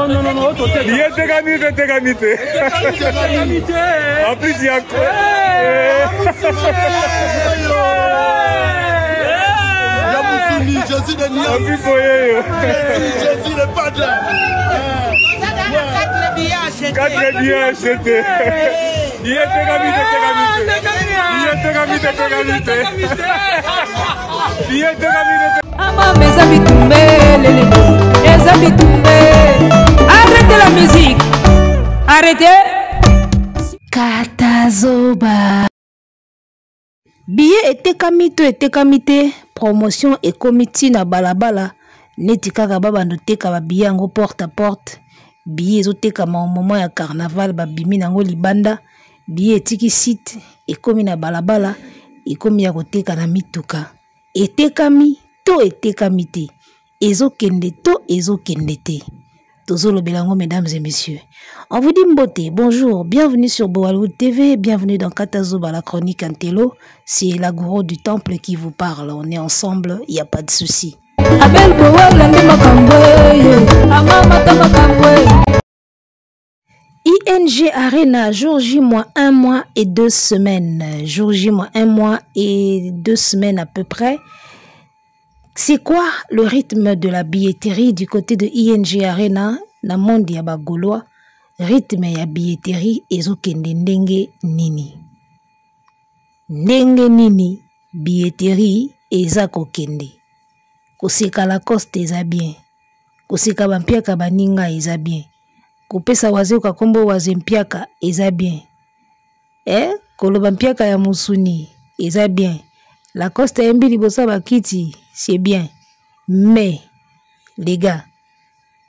Billet Tekamite. En plus, il y a quoi? Je suis le Nias. En plus, Je suis le padre. 4 billets achetés. Billet Tekamite. Billet Tekamite. Arrêtez la musique. Arrêtez. Katazoba. Billet etekamite. Promotion et comité na balabala. Netika baba ndoteka ba billet yango porte à porte. Billet ezoteka ma moment ya carnaval ba bimi nango libanda. Billet etiki site ekomi na balabala ekomi ya koteka na mituka. Etekami to etekami te. Ezokende to ezokende te. Tozolo belango, mesdames et messieurs. On vous dit mbote, bonjour, bienvenue sur Bollywood TV, bienvenue dans Katazoba, la chronique Antello. C'est la gourou du temple qui vous parle, on est ensemble, il n'y a pas de souci. ING Arena, jour J-1 mois et 2 semaines. Jour J-1 mois et 2 semaines à peu près. C'est quoi le rythme de la billetterie du côté de ING Arena? Na monde ya bagolois, rythme ya billetterie ezokende ndenge nini. Ndenge nini billetterie eza kokende. Koseka Lacoste eza bien. Koseka bampiaka baninga eza bien. Kopesa waze kakombo waze mpiaka eza bien. Koloba mpiaka ya musuni eza bien. Lacoste yembi libosa bakiti, c'est bien. Mais, les gars,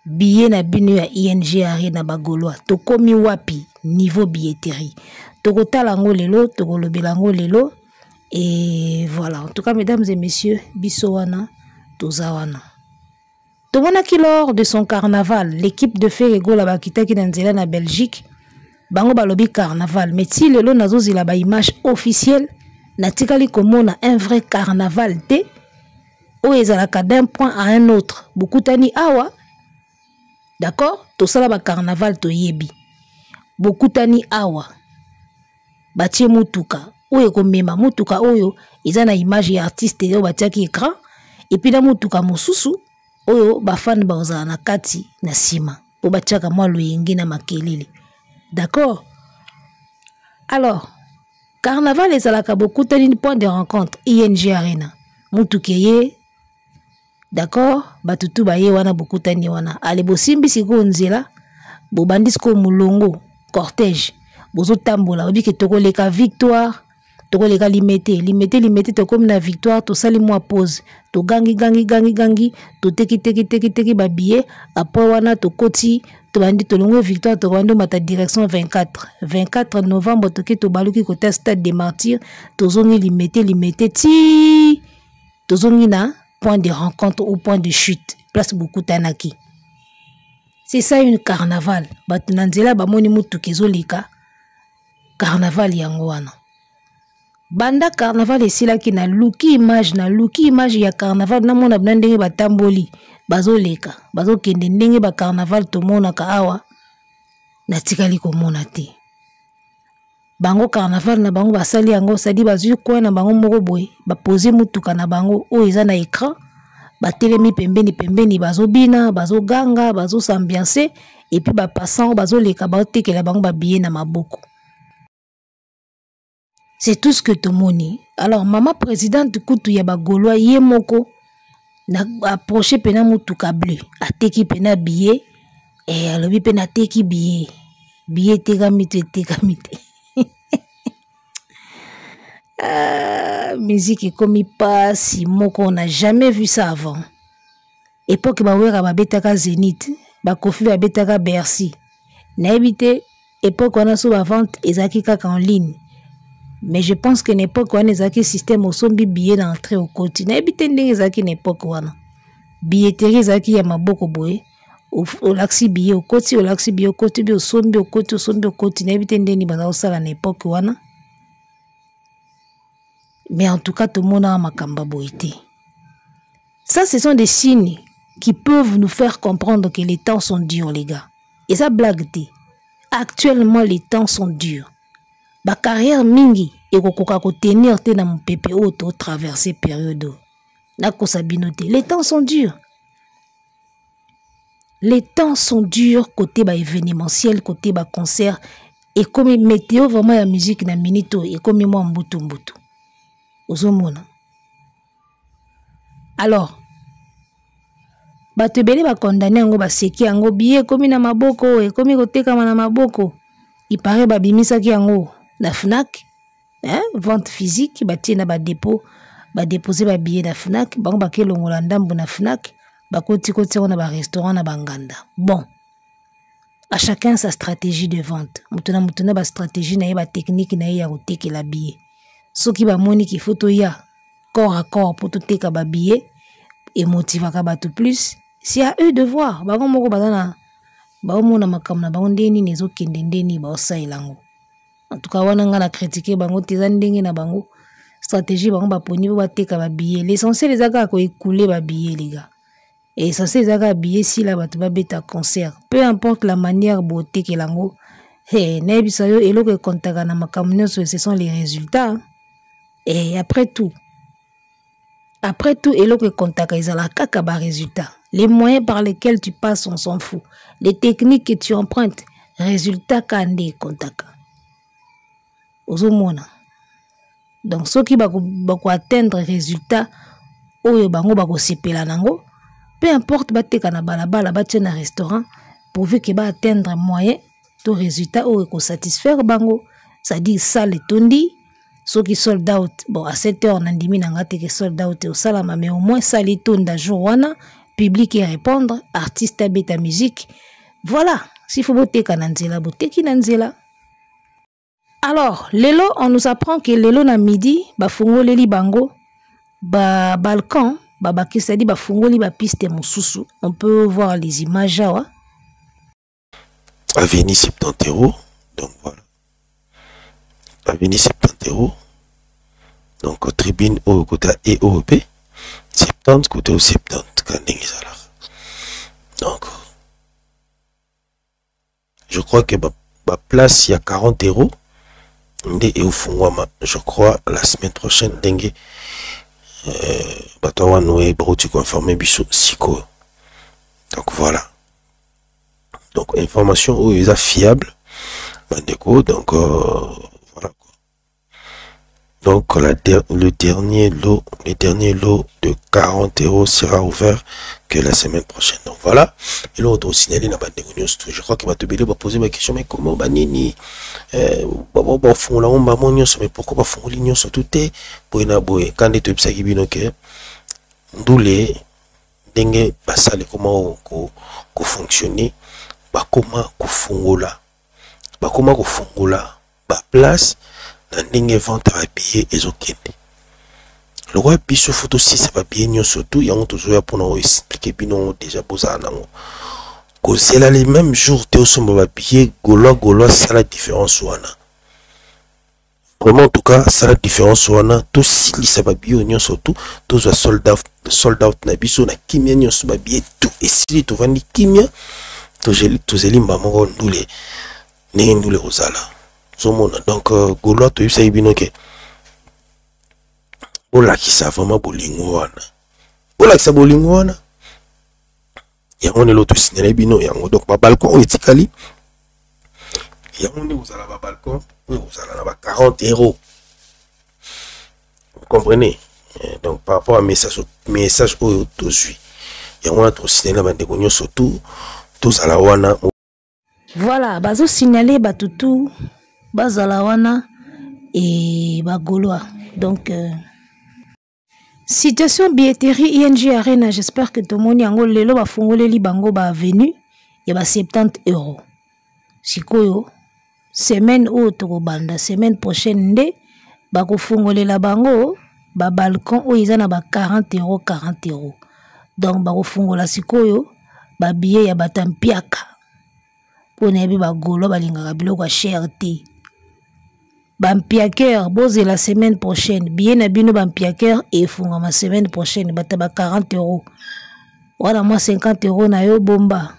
billet na bino ya ING Arena bagolois, tokomi wapi niveau billetterie. Tokotala ngo lelo, tokolobela ngo lelo. Et voilà, en tout cas, mesdames et messieurs, bisowana, tozawana. Tomonaki lors de son carnaval, l'équipe de Ferrego la bakita ki nanzela na Belgique, bango balobi carnaval. Mais si lelo nazozi la ba image officielle, natikali komona un vrai carnaval te o ezalaka d'un point à un autre bokutani awa, d'accord, tosala ba carnaval toyebi bokutani awa batie mutuka oyo komema mutuka oyo eza na image ya artiste oyo batiaki écran et puis na mutuka mosusu oyo bafan bazala na kati na sima po batiaka mwa loyenge na makelele, d'accord. Alors carnaval ezalaka beaucoup de point de rencontre ING Arena. Mutukeye, d'accord, batutu baye wana beaucoup tani wana. Ale bosimbi siko nzela, bobandisko mulongo, cortège, bozo tambola, obi ke toko leka victoire, toko leka limete toko na victoire, to sali mwa pause, to gangi, to teki babiye, après wana to koti, to bandi to longo victoire, to rando mata direction 24 novembre, to ke to baluki kote stade des martyrs, to zongi limete, ti, to zongi na point de rencontre ou point de chute, place beaucoup tanaki. C'est ça une carnaval, batu nanzela bamoni mutu kezolika, carnaval yango wana. Banda carnaval esilaki na luki image ya carnaval na mona ndenge batamboli bazoleka bazokende ndenge ba carnaval tomona ka awa na tikali komona te. Bango carnaval na bango basali yango sadi bazui kwa na bango moko boye ba poser mutuka na bango o eza na écran batelemi pembeni bazobina bazoganga bazos'ambiancer et puis ba passant bazoleka baotekela bango ba billet na maboko. C'est tout ce que tomoni. Alors, maman présidente kutu ya bagolois ye moko na approché pena mutuka bleu. Ateki pena billet et alobi pena teki billet. Billet tekamite. Musique comme pas si moko on n'a jamais vu ça avant. Époque ba wera ba betaka Zénith, ba Kofi ba betaka Bercy. Na évité époque on a sous la vente ezaki kaka en ligne. Mais je pense que n'époque wana ezaki système au sombi billet d'entrée au côté. Na ebite ndenge ezaki n'époque wana. Billetterie ezaki ya maboko boye. Au laxi billet au côté, au laxi billet au côté, au sombi au côté. Na ebite ndenge baza osala na époque wana. Mais en tout cas tout le monde a makamba boité. Ça ce sont des signes qui peuvent nous faire comprendre que les temps sont durs, les gars. Et ça blague. Actuellement, les temps sont durs. Ma carrière mingi et kokoka ko tenir te na mon pépé auto traverser période. Na ko sabinote. Les temps sont durs. Les temps sont durs côté ba événementiel, côté ba concert et comme météo vraiment la musique na minito et comme moi mbutu. Ozomona. Alors bato belé ba condamné ngo ba seki ngo billet comme na maboko et comme koteka na maboko. Il paraît ba bimisaki ngo na FNAC, vente physique, batie na ba dépôt, ba déposer ba billet na FNAC, bango ba ke longola ndambo na FNAC, ba koti na ba restaurant na banganda. Bon. À chacun sa stratégie de vente. Mutuna ba stratégie na ba technique na ya koteke la billet. Soki ba moni ki photo ya corps à corps pour teka ba billet et motivaka ba tout plus, c'est à eux de voir. Bango moko bazana ba omona makamna ba ndeni nezo kende ndeni ba osailango. En tout cas, on a critiqué bango tezandenge na bango stratégie bango ba poni ba teka ba billet. L'essentiel les aga ko écouler ba billet les gars. Et l'essentiel les aga billet si la batu ba beta concert. Peu importe la manière beauté que lango. Hey, na bisa yo eloko kontaga na makamno ce sont les résultats. Et après tout eloko kontaga izala kaka ba résultat. Les moyens par lesquels tu passes on s'en fout. Les techniques que tu empruntes, résultat kande kontaga. Ozomona. Donc ceux qui bako atteindre résultat oyo bango bako sepela nango, peu importe bateka na balabala batie na restaurant pourvu que ba atteindre moyen to résultat oyo ko satisfaire bango, ça dit ça le tondi ceux qui sold out bon à 7h nandimi nanga te que sold out au salama mais au moins ça le tonda jour wana public et répondre artiste à beta musique voilà s'il faut boteka na nzela boteki na nzela. Alors, lelo, on nous apprend que lelo na midi, ba fungoleli bango, ba balcon, c'est-à-dire ba fungoli ba piste mususu. On peut voir les images là. Avenue 70 €, donc voilà. Avenue 70 €, donc tribune au côté EOP, 70 côté au 70, donc, je crois que ma place, il y a 40 €. Et au fond, je crois la semaine prochaine, dengue, batawa noé broti conformé biso siko. Donc voilà. Donc information où ils sont fiables, bandeko. Donc voilà. Donc le dernier lot de 40 € sera ouvert que la semaine prochaine. Donc voilà. Et l'autre aussi signalé na bandeko news. Je crois que Batobele va poser ma question mais comment banini ba fond la on ba monyo mais pourquoi ba fond l'union surtout te pour na boye quand tu psaki bino ke ndule dengue basale comment ko fonctionner ba comment ko fongola ba place na ndenge vente à billets ezokende. Le roi biso photo si ça va bien nyo surtout yango toujours pour nous expliquer bino déjà posa nango. Ko c'est là les mêmes jours te osomba ba billet golo ça la différence wana. Vraiment en tout cas ça la différence wana to si ça va bien nyo surtout to za sold out na biso na kimia nyo so ba billet tout et si to vandi kimia to zeli mbamo ndule ne ndule ozala. Donc golo to yisa ibino ke ola qui ça vraiment bolingo wana yango ne l'autre signalé bino yango donc ba balcon etikali yango ne vous allez ba balcon vous allez na 40 €, vous comprenez donc par rapport à message au to suis yango na to signalé ba ndeko nyoso tout tozala wana voilà bazo signaler batutu bazala wana et bagoloa donc situation billetterie ING Arena, j'espère que tout le monde yango lelo ba fungoleli bango ba venu et ba 70 €. Sikoyo semaine autre banda semaine prochaine nde ba ko fungolela bango ba balcon o izana ba 40 €. Donc ba ko fungola sikoyo ba billet ya batampiaka. Pona bi ba golo balingaka biloko cher te. Bampiaker, bose la semaine prochaine. Bien na bino bampiaker et funga ma semaine prochaine. Bataba 40 €. wana mwa 50 euros na yo bomba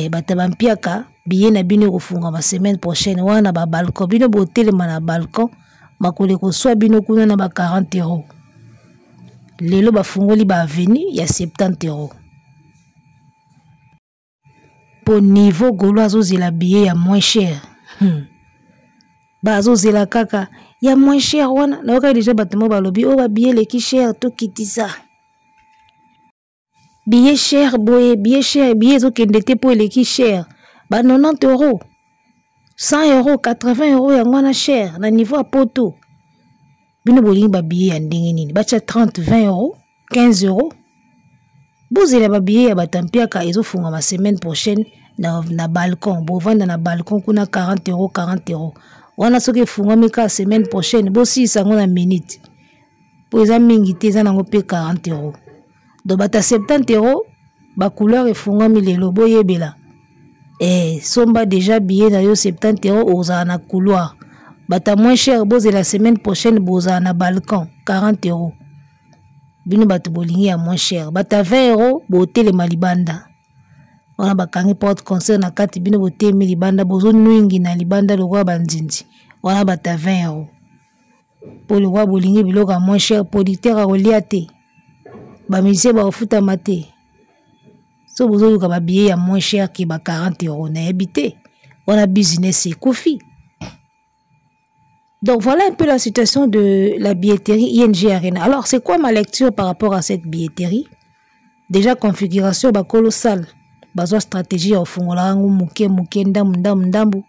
bata bampiaka billet na bino kofunga ma semaine prochaine wana ba balcon bino botelema na balcon makole koswa bino kuna na ba 40 euros lelo bafungoli ba avenue ya 70 euros pour niveau golo azozela billet ya moins cher bazozela kaka ya moins cher wana na oka déjà batemo balobi o ba billet leki cher to kitisa billet cher boye billet cher billet ezokende te po eleki cher ba 90 euros 100 euros 80 euros yango wana cher na niveau ya poto bino bolingi ba billet ya ndenge nini bacha 30 20 euros 15 euros bozela ba billet ya batampiaka ezofunga ma semaine prochaine na balcon bovanda na balcon kuna 40 euros 40 euros wana soki efungwami ka semaine prochaine bosisa yango na minute po eza mingi te eza nango pe 40 euros do bata 70 euros ba couleur efungwami lelo boyebela somba déjà billet na yo 70 euros ozala na couloir bata moins cher bozela la semaine prochaine bozala na balcon 40 euros bino bato bolingi ya moins cher bata 20 euros botelema libanda wana bakangi porte concert na kati bino botemi libanda bozo nwingi na libanda lokwa banzinzi wana bata 20 euros po lokwa bolingi biloko ya moins cher producteur akolia te bamisie baofutama te so bozoluka ba billet ya moins cher ki ba 40 euros nayebi te wana business ekofi. Donc voilà un peu la situation de la billetterie ING Arena. Alors c'est quoi ma lecture par rapport à cette billetterie? Déjà configuration ba colossale, bazwa stratégie au fungola ngo muke ndambu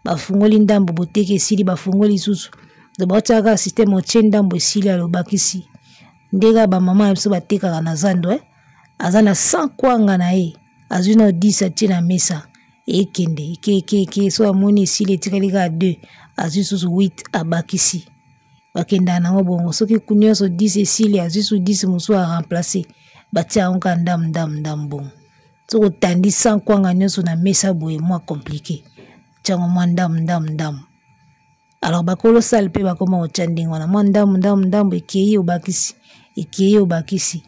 ba fungoli ndambu boteke sili ba fungoli susu. De botaka système otie ndambu sili alobakisi. Ndega ba mama biso bateka na zando azana 100 kwanga na ye azuna 10 atie na mesa ekende ke so amoni sili etikali ka 2 azusu 8 abakisi bakenda na bongo soki kunyoso 10 esili azusu 10 musu a remplacer batia onka ndam bon soko tandi 100 kwanga nyoso na mesa boye moi compliqué tiango moi ndam alors bakolo sal pe bakoma ochanding wana moi ndam ekeye obakisi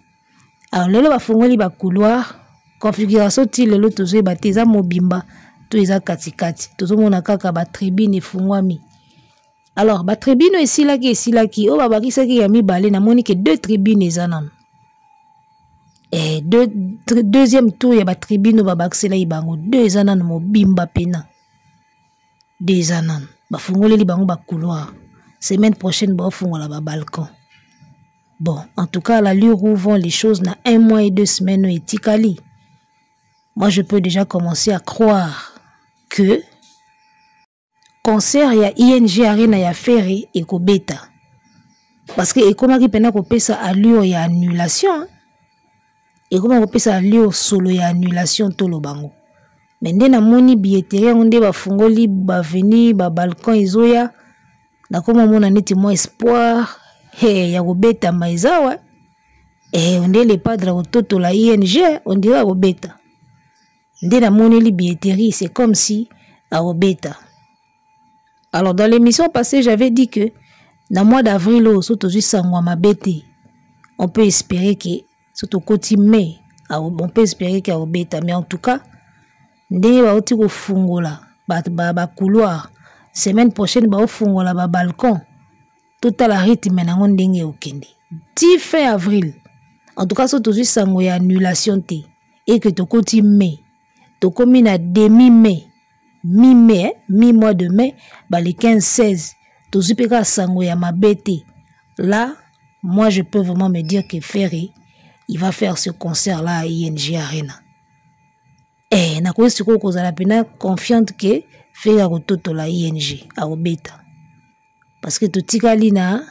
alors lelo bafungoli ba couloir configuration ti lelo tozo bateza mobimba to eza katikati tozomona kaka ba tribune efungwami. Alors ba tribune esilaki o babakisaki ya mibale na moni ke 2 tribunes eza nano deuxième tour ya ba tribune babakisela ibango 2 eza nano mobimba pena 2 eza nano bafungoleli bango ba couloir semaine prochaine bafungola ba balcon. Bon, en tout cas, à l'allure où vont les choses, na 1 mois et 2 semaines, etikali. Moi, je peux déjà commencer à croire que concert ya ING Arena ya ferry et ko beta. Parce que ekoma ki pena ko pesa allure ya annulation. Ekoma ko pesa allure solo ya annulation to lo bango. Mais nde na moni billetterie onde ba fungoli ba veni ba balcon ezoya. Na koma mona neti mo espoir. Ya kobeta maizawa onde le padre ototo la ING on dirait kobeta nde na moni li billetterie c'est comme si a kobeta. Alors dans l'émission passée j'avais dit que na mois d'avril surtout sangwa mabete on peut espérer que surtout côté mai on peut espérer qu'il a kobeta mais en tout cas nde ba oti ko fungola ba couloir semaine prochaine ba fungola ba balcon total à rythme nango ndenge okende 10 fin avril en tout cas so tozwi sango ya annulation te et que tokoti mai tokomi na demi mai mi-mai mi-mois de mai ba le 15-16 tozwi peka sango ya mabete. Là moi je peux vraiment me dire que Ferry il va faire ce concert là à ING Arena na ko siko kozala pena confiante que Ferry a kototo la ING a obeta. Parce que totikali na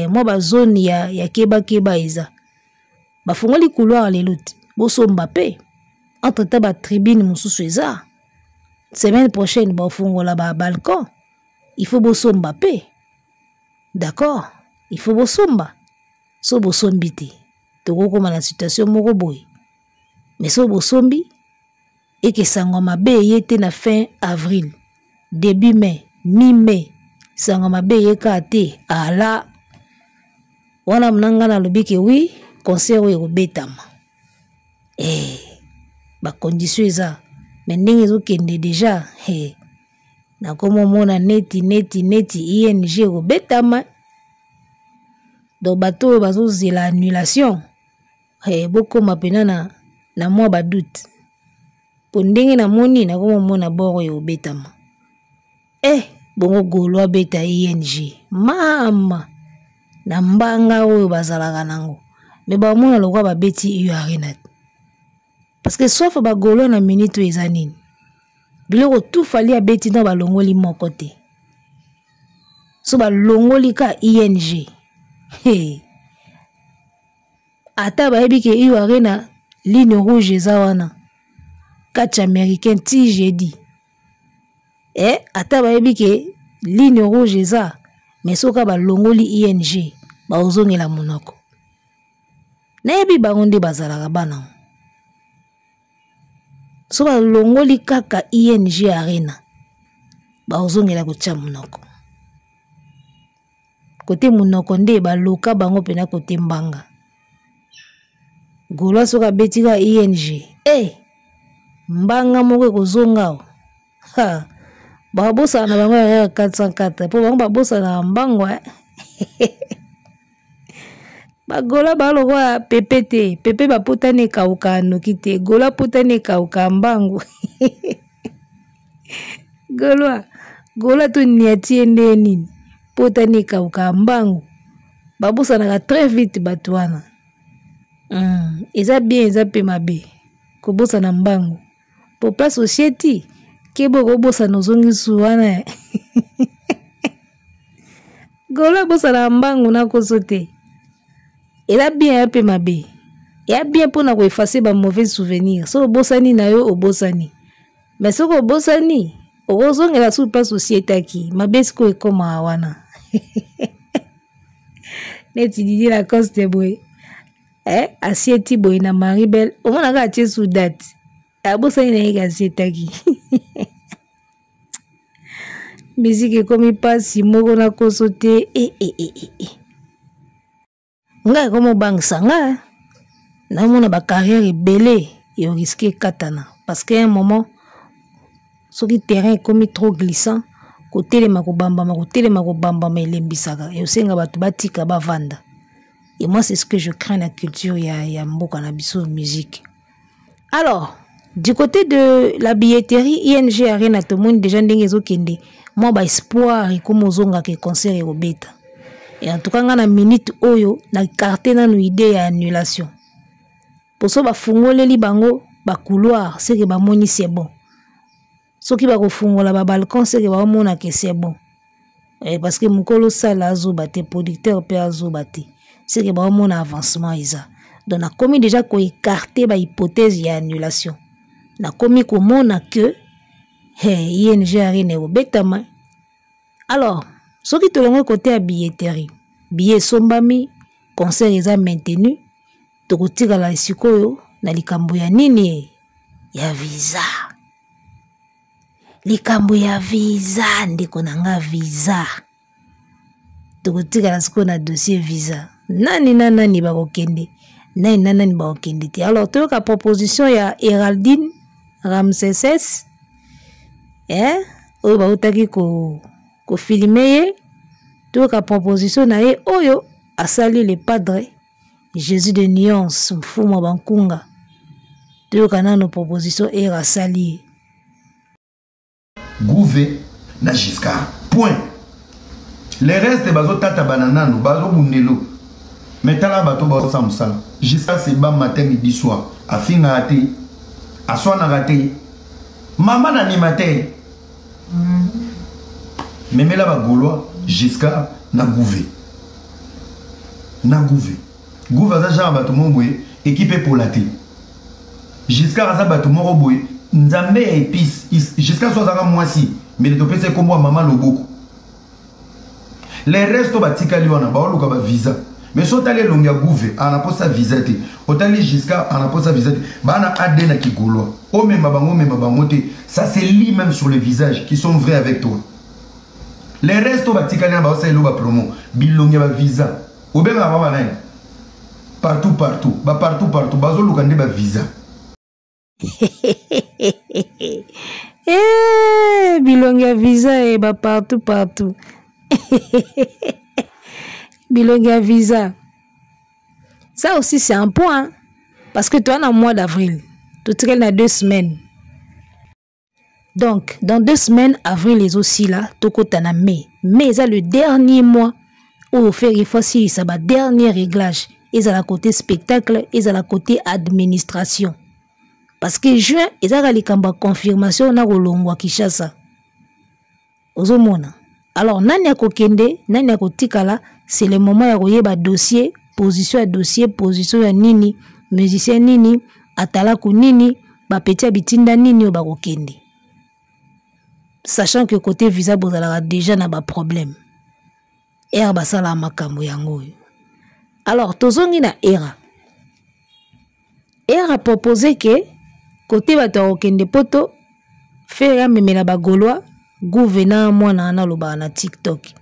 moi ba zone ya keba eza bafungoli couloir lelo boso Mbappé entre ta ba tribune mususu eza semaine prochaine bafungola ba balcon il faut boso Mbappé d'accord il faut bosomba so bosombi te tokokoma na situation moko boye mais so bosombi et que sango mabe yete na fin avril début mai mi-mai sangama be yeka te ala wana mnanga na lobiki oui concert oyo betama ba condition eza mais ndenge ezokende déjà nakomomona neti ING kobetama donc bato oyo bazozela annulation bokoma pena na mwa badoute po ndenge namoni nakomomona boro oyo obetama bongo golo abeta ING mama na mbanga oyo bazalaka nango me bamona lokwa babeti iyo arena parce que sauf bagolo na minute eza nini biloko tout fali abeti na balongoli moko te so balongoli ka ING ata bayebi ke iyo arena ligne rouge eza wana catch américain ti jeudi ata bayebi ke ligne rouge eza mais soka balongoli ING baozongela monoko nayebi bango nde bazalaka bana so balongoli kaka ING arena baozongela kotia monoko kote monoko nde baloka bango pena kote mbanga gola soka betika ING mbanga moko ekozonga babosana na bango ya 404 po bango babosana na mbango bagola balokwa pepe te pepe baputani kauka noki te gola putani kauka mbango gola to niatie nde nini putani kauka mbango babosanaka très vite bato wana eza bien eza pe mabe kobosana mbango po place société kebo kobosana ozongisu wana gola bosana mbango na koso te eza bien ya pe mabe ya bien mpona koefase ba mauvais souvenir so obosani na yo obosani mais soko obosani okozongela su place société aki mabe siko ekoma wana neti Didi Lacoste boye asieti boye na Maribel omonaka atie su date abosani na yeka asietaki musique ekomi pasi moko na koso te ngai komo bangisa nga namona ba carrière ebele yo risque katana parce que un moment soki terrain ekomi trop glissant kotelema kobambama elembisaka eosenga bato batika bavanda et moi c'est ce que je crains la culture ya mboka na biso musique. Alors du côté de la billetterie ING Arena tout le monde déjà ndenge ezokende moi ba espoir comme ozonga ke concert e obeta et en tout cas na minute oyo na carte na idée ya annulation pour so ba fungoleli bango ba couloir c'est que ba moni c'est bon soki ba ko fungola ba balcon c'est que ba mona que c'est bon parce que mukolo sala azuba te producteur pe azuba te c'est que ba mona avancement isa donc na komi déjà ko écarter ba hypothèse ya annulation na komi ko mona que ING Arena obetama. Alors soki tolongo côté à billetterie billet sombami concert eza maintenu tokotika la sikoyo na likambo ya nini ya visa likambo ya visa ndeko nanga visa tokotika la sikoyo na dossier visa nani bakokende nani bakokende te. Alors toyoka proposition ya Héraldine Ramsès oyo bautaki ko filmer ye toyoka proposition na ye oyo asali le padre Jésus de Nuance mfumo bankunga toyoka nano proposition et asali Gouvé na Giscard point les restes bazo tata bananano bazo bundelo metala bato bazo samsala Giscard c'est bas matin midi soir afinga ate aswana raté maman animateur memela ba Gaulois Giscard na Gouvé Gouvé aza genre bato mobwe équipé pour la té Giscard aza bato moko boye nzambe ya épice Giscard so azaka mwasi mais to pese kombo maman loboko les restes batikali wana baoluka ba visa mais so tali longi ya Gouvé ana posa visa te otali Giscard ana posa visa te bana AD na ki Gaulois o memba bango te ça se lit même sur les visages qui sont vrais avec toi. Les restes batikali na ba oselo ba promo bilongi ba visa obenga ba bana partout partout bazo luka nde ba visa Bilongi ya visa ba partout. Bilongi ya visa. Ça aussi c'est un point. Parce que toi, en mois d'avril, tu traînes 2 semaines. Donc, dans 2 semaines, avril les aussi là, tu as mai. Mais c'est le dernier mois où on fait une fois si ça va dernier réglage. Et à la côté spectacle, et à la côté administration. Parce que juin, et à la confirmation, on a Rolongwa Kishasa. Ozomona. Alors, nani kokende, nani kotikala, c'est le moment où il y a dossier, position à nini, musicien nini, atalaku nini, ba petit bitinda nini ou ba kokende. Sachant que côté visa, vous avez déjà un problème. Era basala makambo yango. Alors, tozongi na era. Era proposé que côté bato okende poto faire memela ba Gaulois gouverneur mwana na loba na TikTok.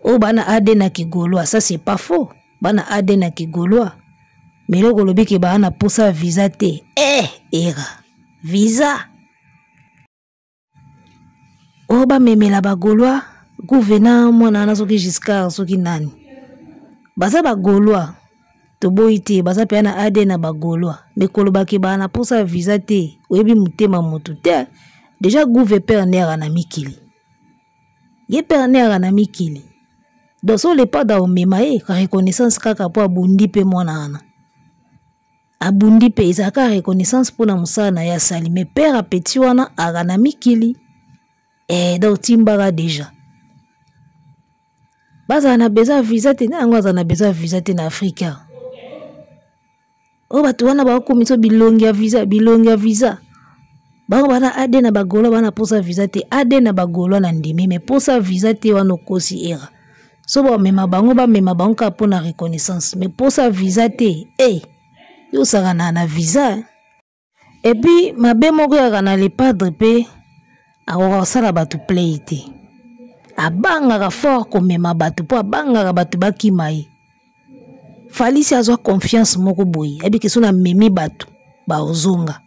O bana adena ki Gaulois, ça c'est pas faux. Bana adena ki Gaulois. Mais le golobi ke bana posa visa te. Era. Visa. O ba memela ba Gaulois gouverneur mwana na soki Giscard soki nani. Baza ba Gaulois to boite baza pe na adena ba Gaulois mais koloba ke bana posa visa te oyebi mutema mutu te déjà gouverneur na mikili ye perneur na mikili donc so le pas da omemaye ka reconnaissance kaka po abundi pe mwana ana abundi pe izaka reconnaissance pour na musana ya sali mais père a petit wana aga na mikili donc timbara déjà baza na besoin visa te na ngwaza na besoin visa te na Afrika. O batu wana ba komiso bilongi ya visa. Ba bana adena ba Gaulois bana posa visa te adena ba Gaulois na ndimi mais posa visa te wana kosi era. So ba mema bango ka pona reconnaissance mais posa visa te yo saka na visa. Et puis mabe moko ya na le padre pe a sala batu play te. Abanga fort comme ma batu po abanga batu bakimai falisi azwa confiance moko boyi ebi ke sona memi batu ba ozonga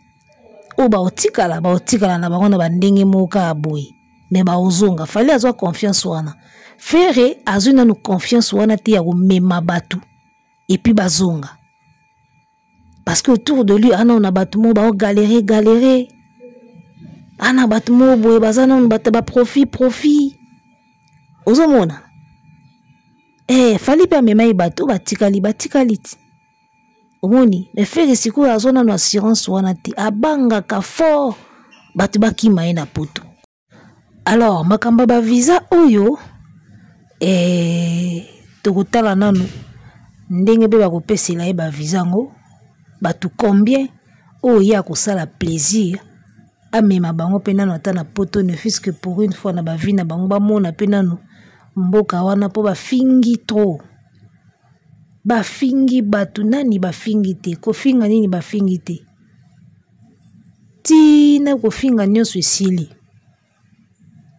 o ba otikala na bango ba ndenge moka boyi me ba ozonga fali azwa confiance wana fere azuna no confiance wana te ya ko mema batu et puis bazonga parce que autour de lui ana on a batu mo ba galérer ana batu mo boyi bazana on batu ba profit Ozomona. Fali pa memai bato batikali ti. Omoni, me fere siku azona no assurance wana ti abanga ka fort bato bakima na poto. Alors, makamba ba visa oyo tokotala nanu ndenge be bakopesela ba visa ngo bato combien oyo ya kosala plaisir amema bango pe nanu ata na poto ne fût-ce que pour une fois na ba vie na bango ba mona pe nanu mboka wana po bafingi trop bafingi batu nani bafingi te kofinga nini bafingi te tina kofinga nyonso esili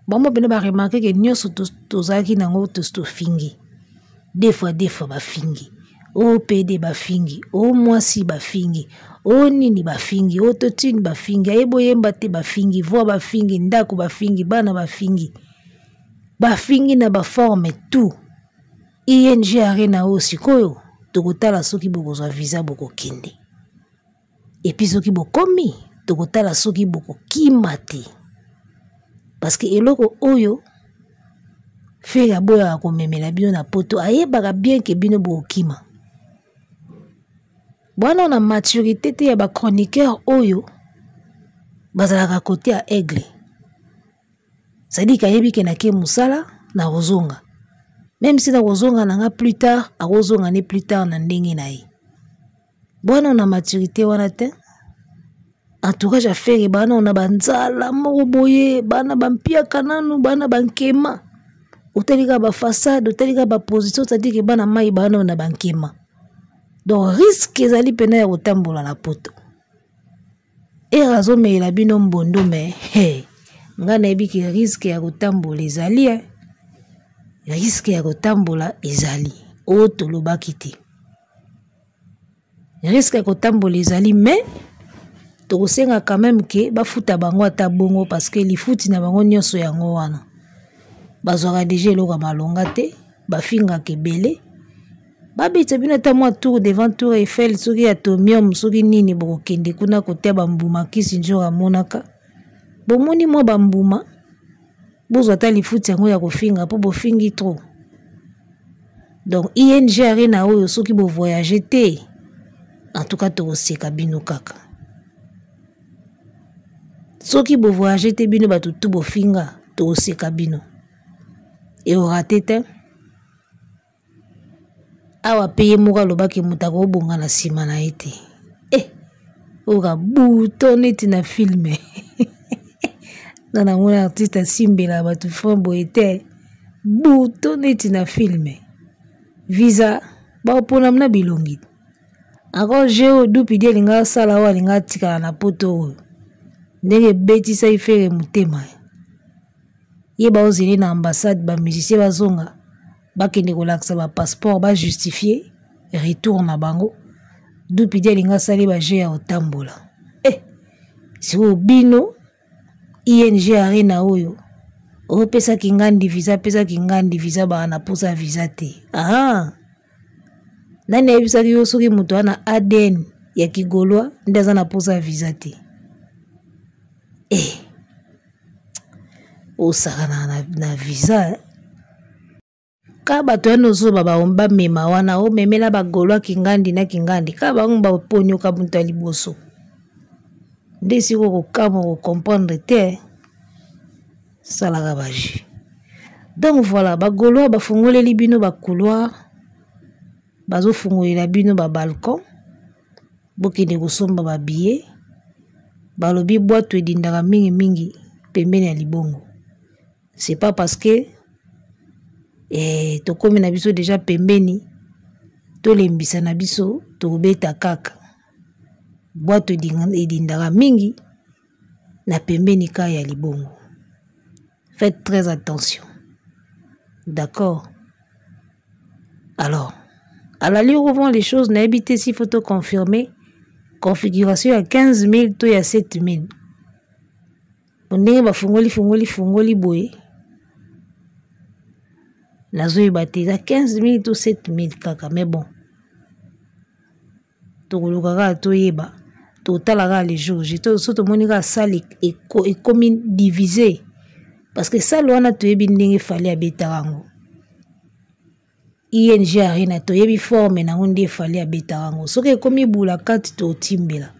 bamo pene ba remarquer que nyonso tozaki nango tofingi des fois bafingi o pede bafingi o mwasi bafingi o nini bafingi o totini bafingi ayeboyemba te bafingi voix bafingi ndako bafingi bana bafingi bafingi na ba forme tout ING arena aussi koyo tokotala soki bokozwa visa bokokende et puis soki bokomi tokotala soki bokokima te parce que eloko oyo fe ya boya komemela bino na poto ayebaka bien ke bino bokokima bwana na maturité te ya ba chroniqueur oyo bazalaka côté à aigle. C'est-à-dire qu'il y a des musala na ozonga. Même si na ozonga nanga plus tard, a ozonga ne plus tard na ndenge na ye. Bwana na maturité wana te. Entourage à faire bana on a banzala moko boye, bana bampia kananu, bana bankema. Otelika ba façade, otelika ba position, c'est-à-dire que bana mai bana on a bankema. Donc risque ezali pena ya kotambola na poto. Et razo me la bino mbondo me nga na ebi ki risque ya kotambola ezali risque ya kotambola ezali o tolobaki te risque ya kotambola ezali mais tokosenga quand même ke bafuta bango ata bongo parce que lifuti na bango nyonso yango wana bazwaka déjà eloko malonga te bafingaka ebele babeta bino ata mwa tour devant tour Eiffel soki atomium soki nini bokokende kuna kotia bambuma kisi njo amonaka bomoni mwa bambuma bozwa ata lifuti yango ya kofinga mpo bofingi trop. Donc ING arena oyo soki bo voyager te en tout cas tokoseka bino kaka soki bo voyager te bino bato tu bofinga tokoseka bino eorate te awa peye moko alobaki moto akobonga na nsima na ye te oka buto neti na filme nanamona artiste asimbela bato fond boye te buto neti na filme visa baopona mna bilongi encore jeo dupidi alinga asala oyo alinga atikala na poto oyo ndenge ebetisa ifere motema ye baozeli na ambassade bamusicien bazonga bakende kolakisa bapasseport bajustifie retour na bango dupidi alinga asali baje ya otambola sikoyo bino ING arena oyo opesaki ngandi visa pesaki ngandi visa baa na posa visa te nani ayebisaki yo soki moto wana ADN ya kigolwa nde aza na posa visa te osaka na visa ka bato wana ozoba bamema wana omemela bagolwa kingandi na kingandi ka bango baponyoka moto ya liboso nde siko kokama kokomprendre te salaka baji. Donc voilà bagolwa bafungoleli bino bakouloir bazofungolela bino babalcon bokende kosomba babillet balobi bwato edindaka mingi pembeni ya libongo. C'est pas parce que tokomi na biso déjà pembeni tolembisa na biso tokobeta kaka bwato edindaka mingi na pembeni ka ya libongo. Faites très attention. D'accord? Alors, à l'allure où vont les choses, n'habitez si faut confirmer. Configuration à 15 000, tout à 7 000. On est fungoli boy. La zoe bâtie à 15 000, tout 7 000 kaka. Mais bon. Tout le monde tout yeba. Tout à les jours. J'ai tout le monde a sali et commune divisé. Parce que ça, l'on a tout yebi fallait habiter rango. ING arena to yebi forme na ngonde fallait habiter rango. So que comme boula kati to timbela.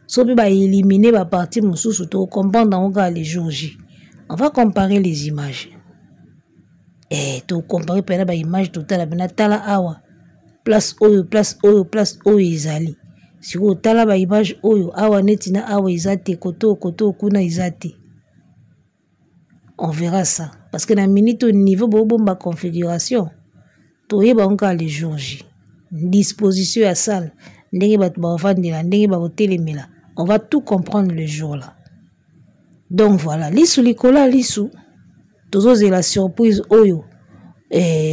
So be ba éliminer ba partie mususu to comprendre on les jours J. On va comparer les images. To comparer par ba image totale bena tala awa. Place oyo izali. Si ko tala ba image oyo awa netina awa izate koto kuna izate. On verra ça. Parce que dans la minute au niveau de la configuration, tu y a encore les jours J. Disposition à salle. On va tout comprendre le jour là. Donc voilà. Lissou likola lissou. Toujours la surprise oyo.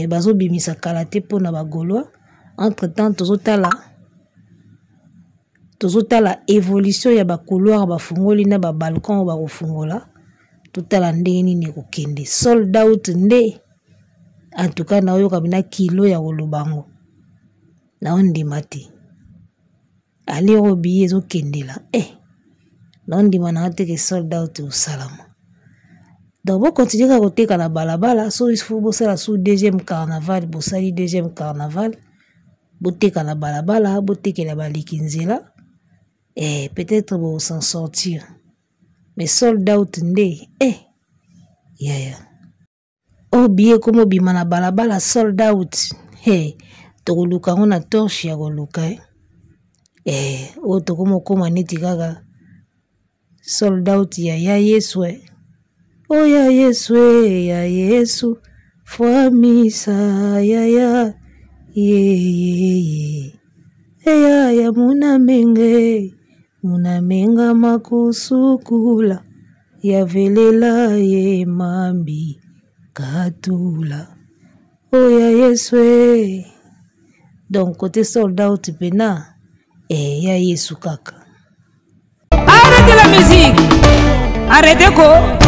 Bazo bimisa kalate pour na bagoloa. Entre temps, toujours la évolution ya ba couloir ba fungoli na ba balcon ba fungola. Tout à l'année ni kokende sold out nde en tout cas na oyo kabina kilo ya kolobango na ondi mati ali robi ezo kendela na ondi mana te ke sold out au salama. Donc bon continuer à koteka na balabala so il faut bosser la sous deuxième carnaval bosali deuxième carnaval boteka na balabala boteka la balikinzela peut-être bon s'en sortir. Mais sold out nde oh bien comme bimana balabala sold out tokoluka ngona torche ya koluka tokomo koma neti kaka sold out ya Yesu oh ya Yesu fuamisa ya munamenga makusukula ya velela ye mambi katula oya Yesu donc côté sold out pena ya Yesu kaka. musique. Arrêtez quoi.